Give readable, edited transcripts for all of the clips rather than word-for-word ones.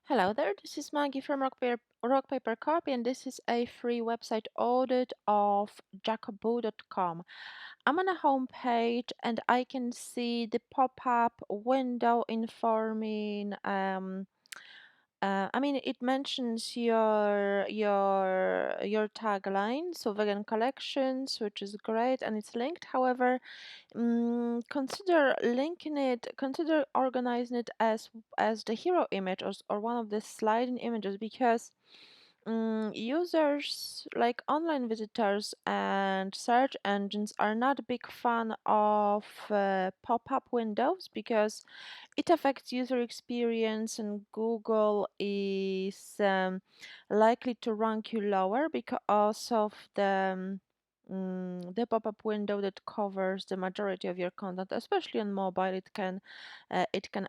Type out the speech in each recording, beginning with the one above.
Hello there, this is Maggie from Rock Paper Copy, and this is a free website audit of Jacoboo.com. I'm on a home page and I can see the pop-up window informing it mentions your tagline, so vegan collections, which is great, and it's linked. However, consider organizing it as the hero image or one of the sliding images because users like online visitors and search engines are not a big fan of pop-up windows because it affects user experience, and Google is likely to rank you lower because of the pop-up window that covers the majority of your content, especially on mobile. It can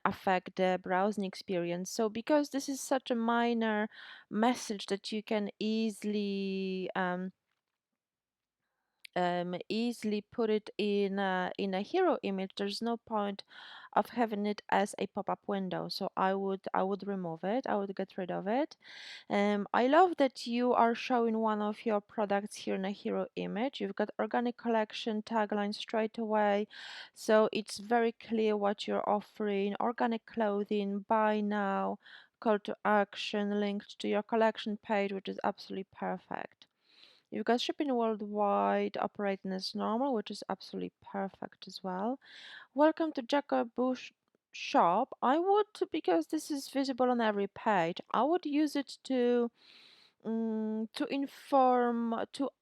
affect the browsing experience. So because this is such a minor message that you can easily put it in a hero image, there's no point of having it as a pop-up window. So I would remove it. I would get rid of it. I love that you are showing one of your products here in a hero image. You've got organic collection tagline straight away, so it's very clear what you're offering. Organic clothing, buy now, call to action linked to your collection page, which is absolutely perfect. You've got shipping worldwide, operating as normal, which is absolutely perfect as well. Welcome to Jacoboo shop. I would, because this is visible on every page, I would use it to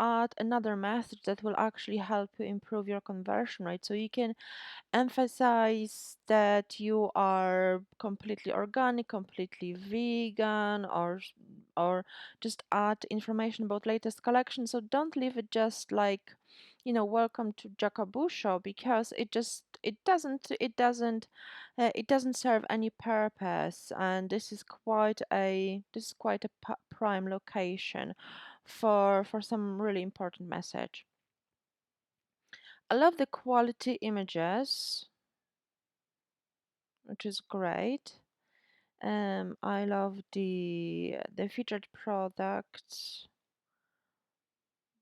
add another message that will actually help you improve your conversion rate. So you can emphasize that you are completely organic, completely vegan, or just add information about latest collection. So don't leave it just like, welcome to Jacoboo Show, because it doesn't serve any purpose, and this is quite a prime location for some really important message. I love the quality images, which is great. I love the featured products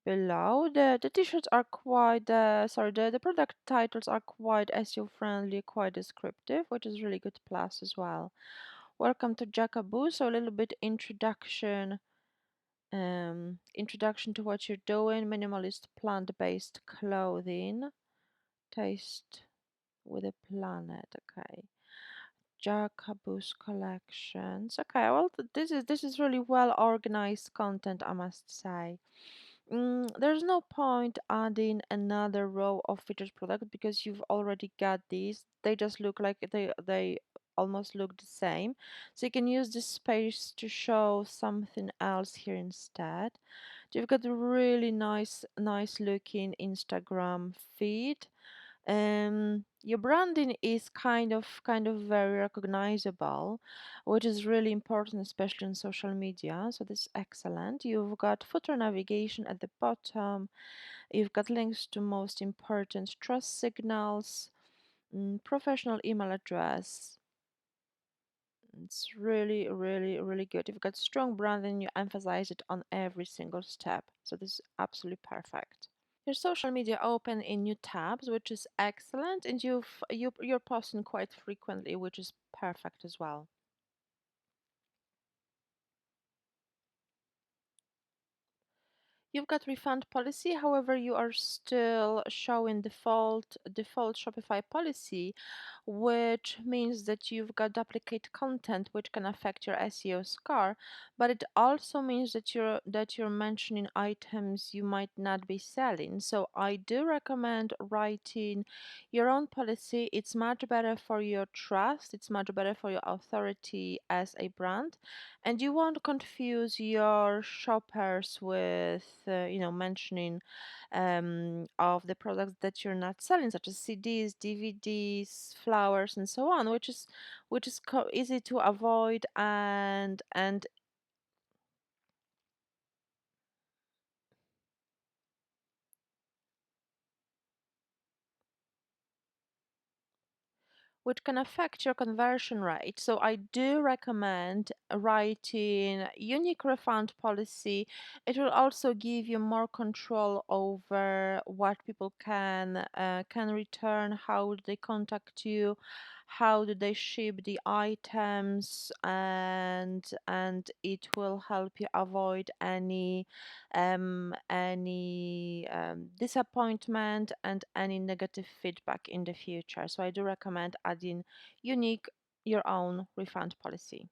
below. The t-shirts are quite sorry, the product titles are quite SEO friendly, quite descriptive, which is really good plus as well. Welcome to Jacoboo. So a little bit introduction to what you're doing. Minimalist plant-based clothing. Taste with a planet. Okay. Jacoboo's collections. Okay, well, this is really well organized content, I must say. There's no point adding another row of featured products because you've already got these. They just look like they almost look the same. So you can use this space to show something else here instead. You've got a really nice looking Instagram feed. Your branding is kind of very recognizable, which is really important, especially on social media. So this is excellent. You've got footer navigation at the bottom. You've got links to most important trust signals, professional email address. It's really, really, really good. You've got strong branding. You emphasize it on every single step. So this is absolutely perfect. Your social media open in new tabs, which is excellent, and you're posting quite frequently, which is perfect as well. You've got refund policy, however, you are still showing default Shopify policy, which means that you've got duplicate content which can affect your SEO score, but it also means that you're mentioning items you might not be selling. So I do recommend writing your own policy. It's much better for your trust, it's much better for your authority as a brand, and you won't confuse your shoppers with mentioning of the products that you're not selling, such as CDs, DVDs, flowers, and so on, which is easy to avoid. And which can affect your conversion rate. So I do recommend writing unique refund policy. It will also give you more control over what people can return, how they contact you, how do they ship the items, and it will help you avoid any disappointment and any negative feedback in the future. So I do recommend adding unique your own refund policy.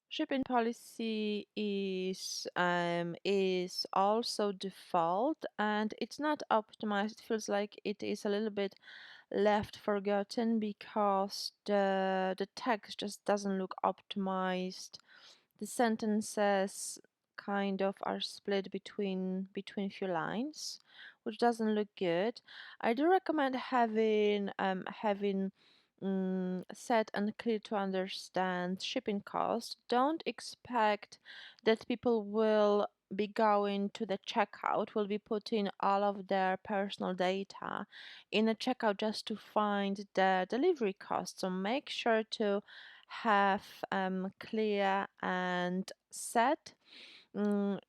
Shipping policy is also default and it's not optimized. It feels like it is a little bit left forgotten because the text just doesn't look optimized. The sentences kind of are split between few lines, which doesn't look good. I do recommend having set and clear to understand shipping cost. Don't expect that people will be going to the checkout, will be putting all of their personal data in a checkout just to find the delivery cost. So make sure to have clear and set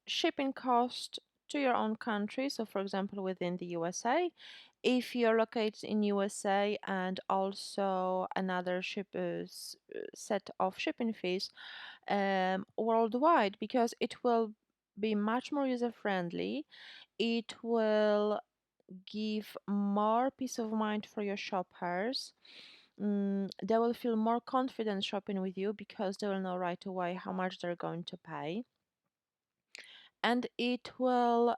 shipping cost to your own country. So, for example, within the USA, if you're located in USA, and also another set of shipping fees worldwide, because it will be much more user friendly. It will give more peace of mind for your shoppers. They will feel more confident shopping with you because they will know right away how much they're going to pay, and it will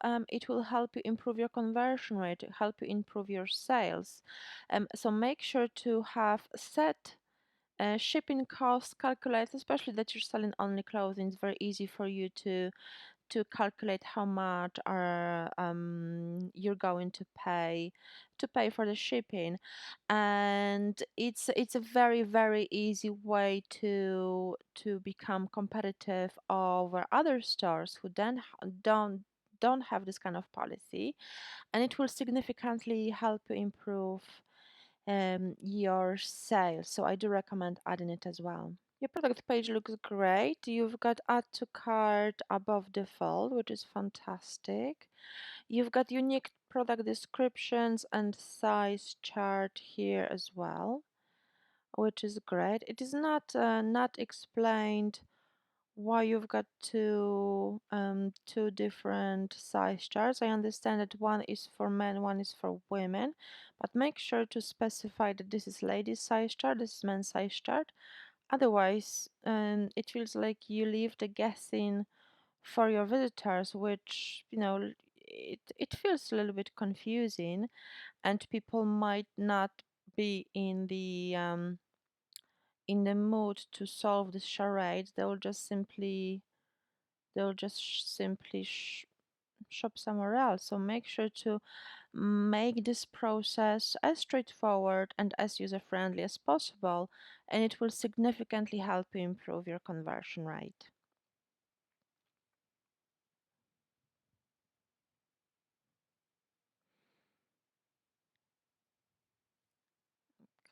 help you improve your conversion rate, help you improve your sales. So make sure to have set shipping costs calculated, especially that you're selling only clothing. It's very easy for you to calculate how much you're going to pay for the shipping, and it's a very very easy way to become competitive over other stores who then don't have this kind of policy, and it will significantly help you improve your sales. So I do recommend adding it as well. Your product page looks great. You've got add to cart above default, which is fantastic. You've got unique product descriptions and size chart here as well, which is great. It is not explained why you've got two different size charts. I understand that one is for men, one is for women, but make sure to specify that this is ladies size chart, this is men's size chart. Otherwise, it feels like you leave the guessing for your visitors, which it feels a little bit confusing, and people might not be in the mood to solve this charade. They'll just simply shop somewhere else. So make sure to make this process as straightforward and as user friendly as possible, and it will significantly help you improve your conversion rate.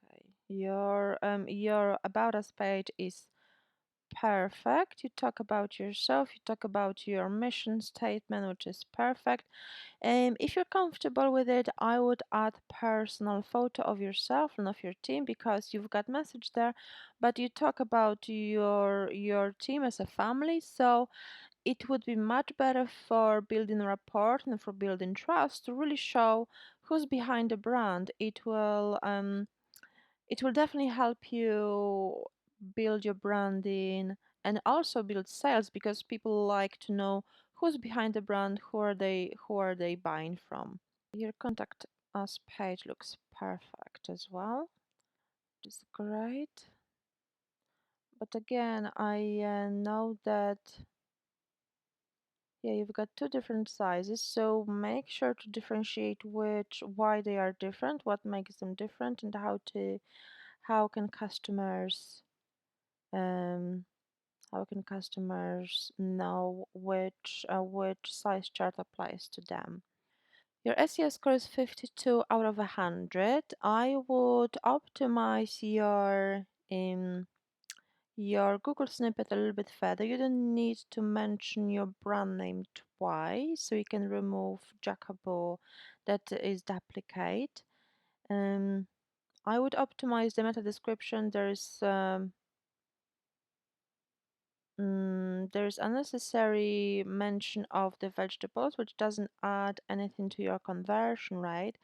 Okay, your about us page is perfect. You talk about yourself, you talk about your mission statement, which is perfect. If you're comfortable with it, I would add personal photo of yourself and of your team, because you've got message there, but you talk about your team as a family. So it would be much better for building rapport and for building trust to really show who's behind the brand. It will definitely help you build your branding and also build sales, because people like to know who's behind the brand, who are they buying from. Your contact us page looks perfect as well, which is great. But again, I know that, yeah, you've got two different sizes, so make sure to differentiate why they are different, what makes them different, and how can customers um, know which size chart applies to them. Your SEO score is 52 out of 100. I would optimize your Google snippet a little bit further. You don't need to mention your brand name twice, so you can remove Jacoboo that is duplicate. I would optimize the meta description. There's unnecessary mention of the vegetables, which doesn't add anything to your conversion rate,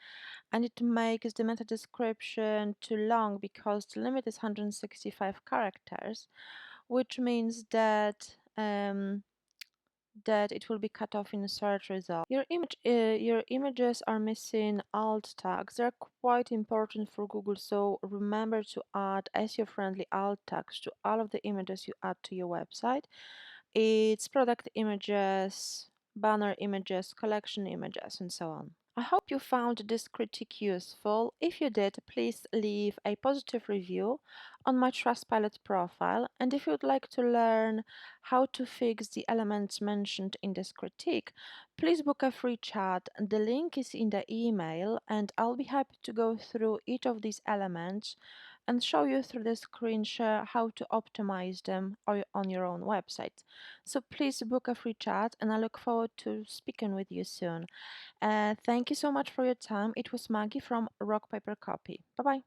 and it makes the meta description too long because the limit is 165 characters, which means that it will be cut off in the search result. Your images are missing alt tags. They're quite important for Google, so remember to add SEO-friendly alt tags to all of the images you add to your website. It's product images, banner images, collection images, and so on. I hope you found this critique useful. If you did, please leave a positive review on my Trustpilot profile. And if you'd like to learn how to fix the elements mentioned in this critique, please book a free chat. The link is in the email, and I'll be happy to go through each of these elements and show you through the screen share how to optimize them on your own website. So please book a free chat, and I look forward to speaking with you soon. Thank you so much for your time. It was Maggie from Rock Paper Copy. Bye bye.